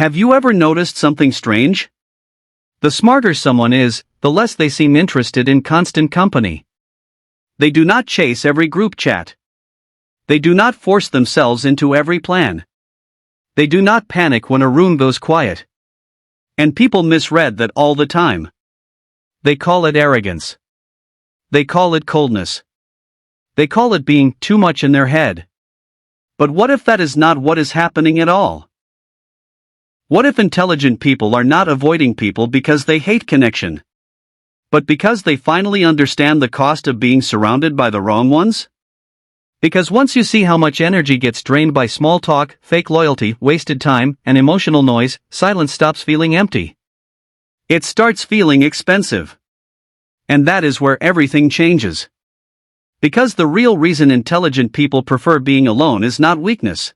Have you ever noticed something strange? The smarter someone is, the less they seem interested in constant company. They do not chase every group chat. They do not force themselves into every plan. They do not panic when a room goes quiet. And people misread that all the time. They call it arrogance. They call it coldness. They call it being too much in their head. But what if that is not what is happening at all? What if intelligent people are not avoiding people because they hate connection, but because they finally understand the cost of being surrounded by the wrong ones? Because once you see how much energy gets drained by small talk, fake loyalty, wasted time, and emotional noise, silence stops feeling empty. It starts feeling expensive. And that is where everything changes. Because the real reason intelligent people prefer being alone is not weakness.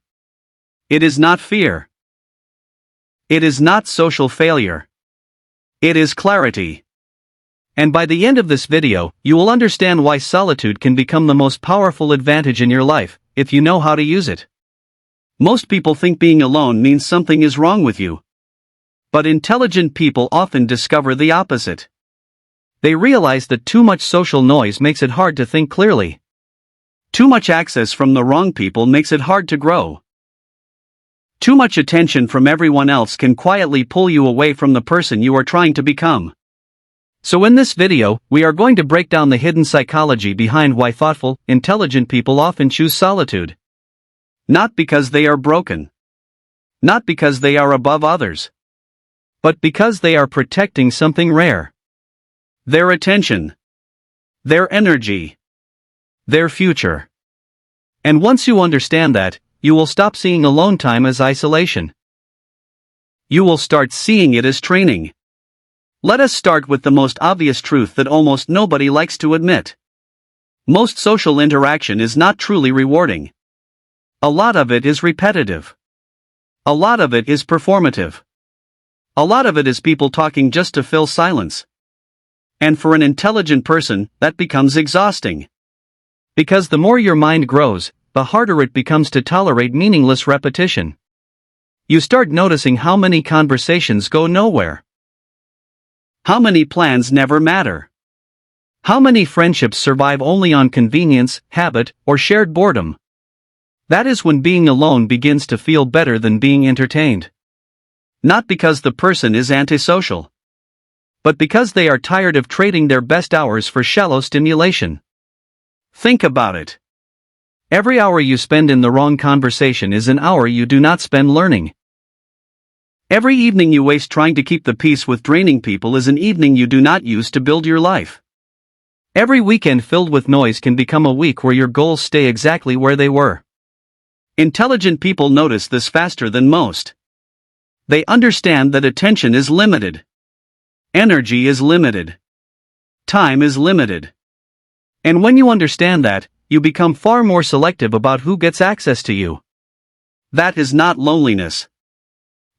It is not fear. It is not social failure. It is clarity. And by the end of this video, you will understand why solitude can become the most powerful advantage in your life, if you know how to use it. Most people think being alone means something is wrong with you. But intelligent people often discover the opposite. They realize that too much social noise makes it hard to think clearly. Too much access from the wrong people makes it hard to grow. Too much attention from everyone else can quietly pull you away from the person you are trying to become. So in this video, we are going to break down the hidden psychology behind why thoughtful, intelligent people often choose solitude. Not because they are broken. Not because they are above others. But because they are protecting something rare. Their attention. Their energy. Their future. And once you understand that, you will stop seeing alone time as isolation. You will start seeing it as training. Let us start with the most obvious truth that almost nobody likes to admit. Most social interaction is not truly rewarding. A lot of it is repetitive. A lot of it is performative. A lot of it is people talking just to fill silence. And for an intelligent person, that becomes exhausting. Because the more your mind grows, the harder it becomes to tolerate meaningless repetition. You start noticing how many conversations go nowhere. How many plans never matter? How many friendships survive only on convenience, habit, or shared boredom? That is when being alone begins to feel better than being entertained. Not because the person is antisocial, but because they are tired of trading their best hours for shallow stimulation. Think about it. Every hour you spend in the wrong conversation is an hour you do not spend learning. Every evening you waste trying to keep the peace with draining people is an evening you do not use to build your life. Every weekend filled with noise can become a week where your goals stay exactly where they were. Intelligent people notice this faster than most. They understand that attention is limited. Energy is limited. Time is limited. And when you understand that, you become far more selective about who gets access to you. That is not loneliness.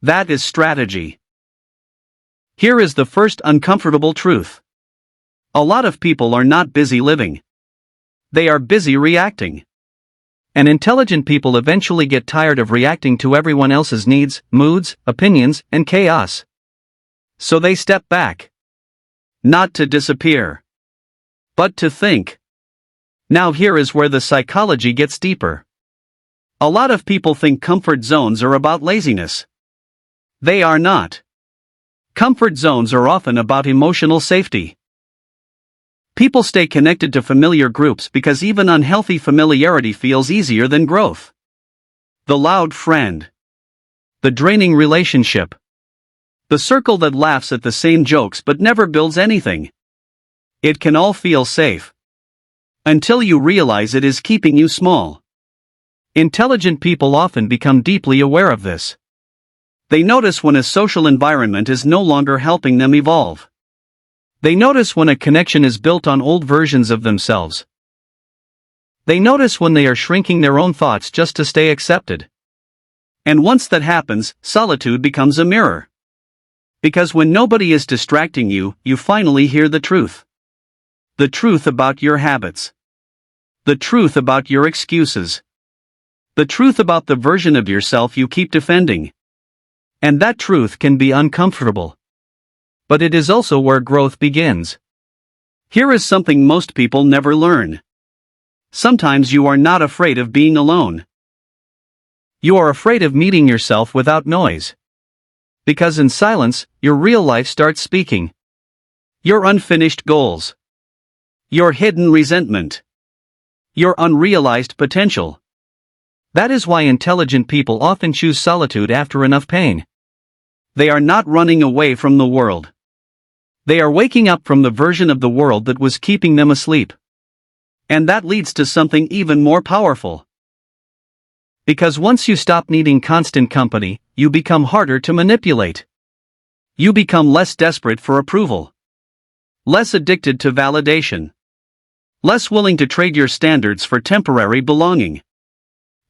That is strategy. Here is the first uncomfortable truth. A lot of people are not busy living. They are busy reacting. And intelligent people eventually get tired of reacting to everyone else's needs, moods, opinions, and chaos. So they step back. Not to disappear, but to think. Now here is where the psychology gets deeper. A lot of people think comfort zones are about laziness. They are not. Comfort zones are often about emotional safety. People stay connected to familiar groups because even unhealthy familiarity feels easier than growth. The loud friend. The draining relationship. The circle that laughs at the same jokes but never builds anything. It can all feel safe. Until you realize it is keeping you small. Intelligent people often become deeply aware of this. They notice when a social environment is no longer helping them evolve. They notice when a connection is built on old versions of themselves. They notice when they are shrinking their own thoughts just to stay accepted. And once that happens, solitude becomes a mirror. Because when nobody is distracting you, you finally hear the truth. The truth about your habits. The truth about your excuses. The truth about the version of yourself you keep defending. And that truth can be uncomfortable. But it is also where growth begins. Here is something most people never learn. Sometimes you are not afraid of being alone. You are afraid of meeting yourself without noise. Because in silence, your real life starts speaking. Your unfinished goals. Your hidden resentment. Your unrealized potential. That is why intelligent people often choose solitude after enough pain. They are not running away from the world. They are waking up from the version of the world that was keeping them asleep. And that leads to something even more powerful. Because once you stop needing constant company, you become harder to manipulate. You become less desperate for approval. Less addicted to validation. Less willing to trade your standards for temporary belonging.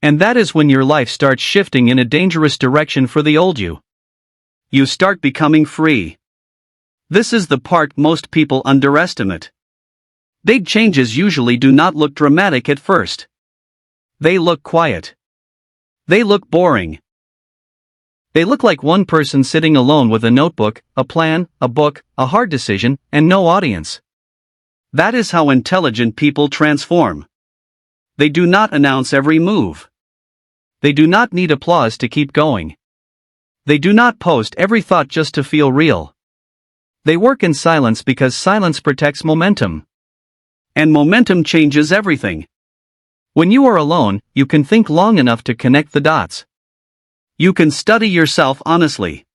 And that is when your life starts shifting in a dangerous direction for the old you. You start becoming free. This is the part most people underestimate. Big changes usually do not look dramatic at first. They look quiet. They look boring. They look like one person sitting alone with a notebook, a plan, a book, a hard decision, and no audience. That is how intelligent people transform. They do not announce every move. They do not need applause to keep going. They do not post every thought just to feel real. They work in silence because silence protects momentum. And momentum changes everything. When you are alone, you can think long enough to connect the dots. You can study yourself honestly.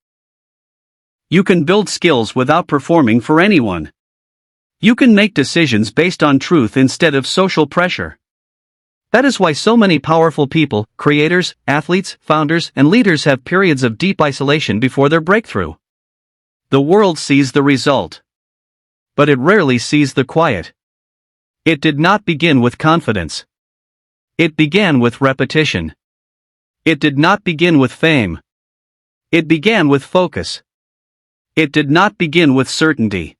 You can build skills without performing for anyone. You can make decisions based on truth instead of social pressure. That is why so many powerful people, creators, athletes, founders, and leaders have periods of deep isolation before their breakthrough. The world sees the result. But it rarely sees the quiet. It did not begin with confidence. It began with repetition. It did not begin with fame. It began with focus. It did not begin with certainty.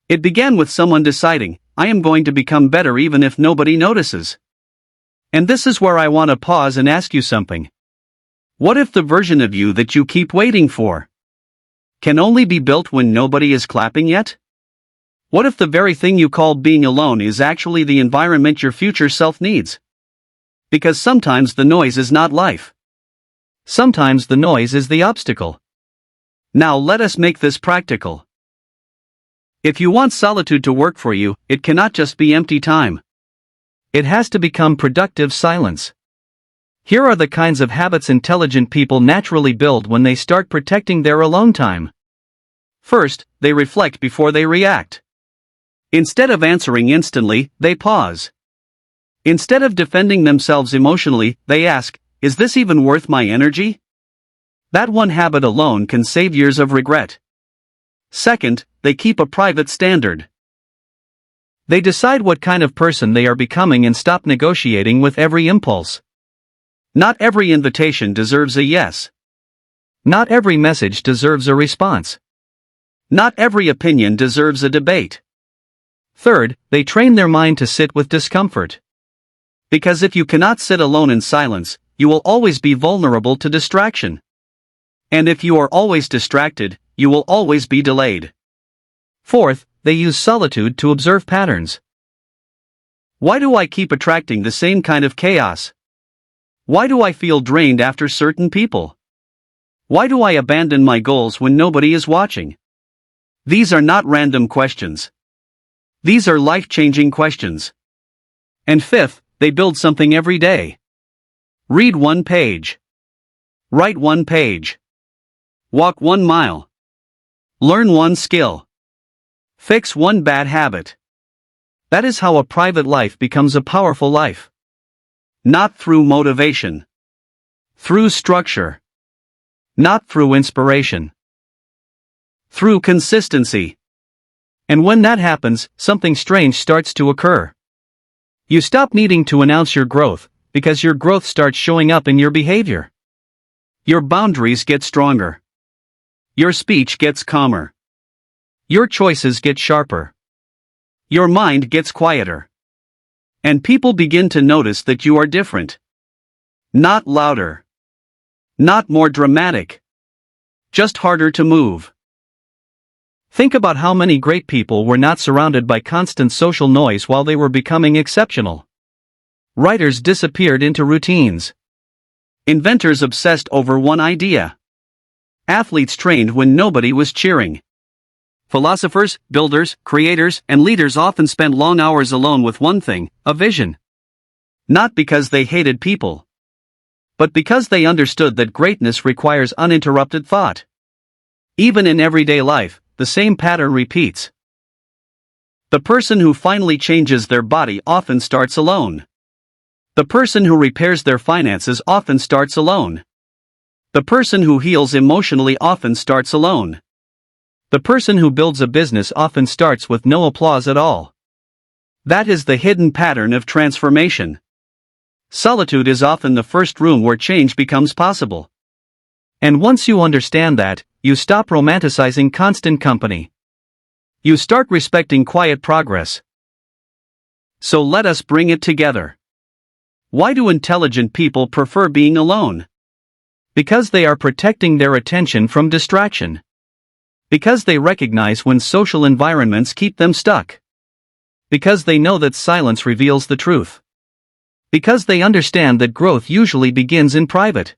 It began with someone deciding, I am going to become better even if nobody notices. And this is where I want to pause and ask you something. What if the version of you that you keep waiting for can only be built when nobody is clapping yet? What if the very thing you call being alone is actually the environment your future self needs? Because sometimes the noise is not life. Sometimes the noise is the obstacle. Now let us make this practical. If you want solitude to work for you, it cannot just be empty time. It has to become productive silence. Here are the kinds of habits intelligent people naturally build when they start protecting their alone time. First, they reflect before they react. Instead of answering instantly, they pause. Instead of defending themselves emotionally, they ask, is this even worth my energy? That one habit alone can save years of regret. Second, they keep a private standard. They decide what kind of person they are becoming and stop negotiating with every impulse. Not every invitation deserves a yes. Not every message deserves a response. Not every opinion deserves a debate. Third, they train their mind to sit with discomfort. Because if you cannot sit alone in silence, you will always be vulnerable to distraction. And if you are always distracted, you will always be delayed. Fourth, they use solitude to observe patterns. Why do I keep attracting the same kind of chaos? Why do I feel drained after certain people? Why do I abandon my goals when nobody is watching? These are not random questions. These are life-changing questions. And fifth, they build something every day. Read 1 page. Write 1 page. Walk 1 mile. Learn 1 skill. Fix 1 bad habit. That is how a private life becomes a powerful life. Not through motivation. Through structure. Not through inspiration. Through consistency. And when that happens, something strange starts to occur. You stop needing to announce your growth, because your growth starts showing up in your behavior. Your boundaries get stronger. Your speech gets calmer. Your choices get sharper. Your mind gets quieter. And people begin to notice that you are different. Not louder. Not more dramatic. just harder to move. Think about how many great people were not surrounded by constant social noise while they were becoming exceptional. Writers disappeared into routines. Inventors obsessed over one idea. Athletes trained when nobody was cheering. Philosophers, builders, creators, and leaders often spent long hours alone with one thing, a vision. Not because they hated people, but because they understood that greatness requires uninterrupted thought. Even in everyday life, the same pattern repeats. The person who finally changes their body often starts alone. The person who repairs their finances often starts alone. The person who heals emotionally often starts alone. The person who builds a business often starts with no applause at all. That is the hidden pattern of transformation. Solitude is often the first room where change becomes possible. And once you understand that, you stop romanticizing constant company. You start respecting quiet progress. So let us bring it together. Why do intelligent people prefer being alone? Because they are protecting their attention from distraction. Because they recognize when social environments keep them stuck. Because they know that silence reveals the truth. Because they understand that growth usually begins in private.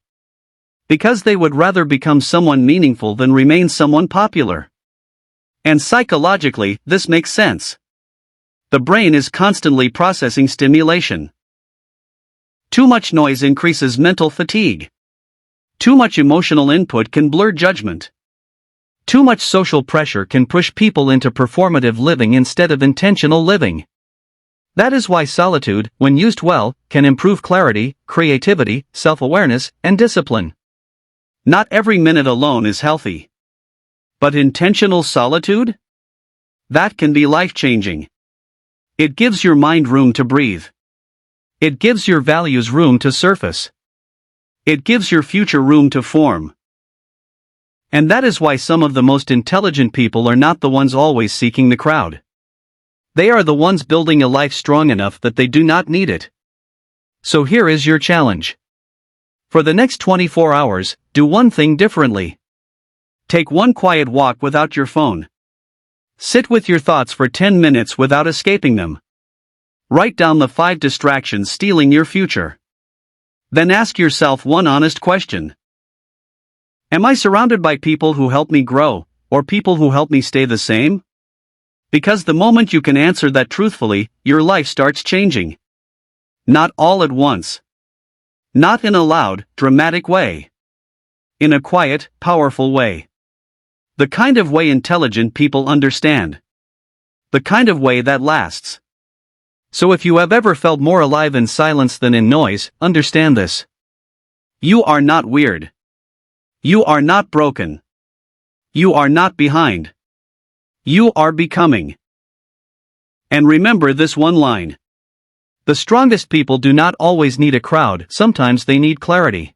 Because they would rather become someone meaningful than remain someone popular. And psychologically, this makes sense. The brain is constantly processing stimulation. Too much noise increases mental fatigue. Too much emotional input can blur judgment. Too much social pressure can push people into performative living instead of intentional living. That is why solitude, when used well, can improve clarity, creativity, self-awareness, and discipline. Not every minute alone is healthy. But intentional solitude? That can be life-changing. It gives your mind room to breathe. It gives your values room to surface. It gives your future room to form. And that is why some of the most intelligent people are not the ones always seeking the crowd. They are the ones building a life strong enough that they do not need it. So here is your challenge. For the next 24 hours, do one thing differently. Take one quiet walk without your phone. Sit with your thoughts for 10 minutes without escaping them. Write down the 5 distractions stealing your future. Then ask yourself one honest question. Am I surrounded by people who help me grow, or people who help me stay the same? Because the moment you can answer that truthfully, your life starts changing. Not all at once. Not in a loud, dramatic way. In a quiet, powerful way. The kind of way intelligent people understand. The kind of way that lasts. So if you have ever felt more alive in silence than in noise, understand this. You are not weird. You are not broken. You are not behind. You are becoming. And remember this one line. The strongest people do not always need a crowd, sometimes they need clarity.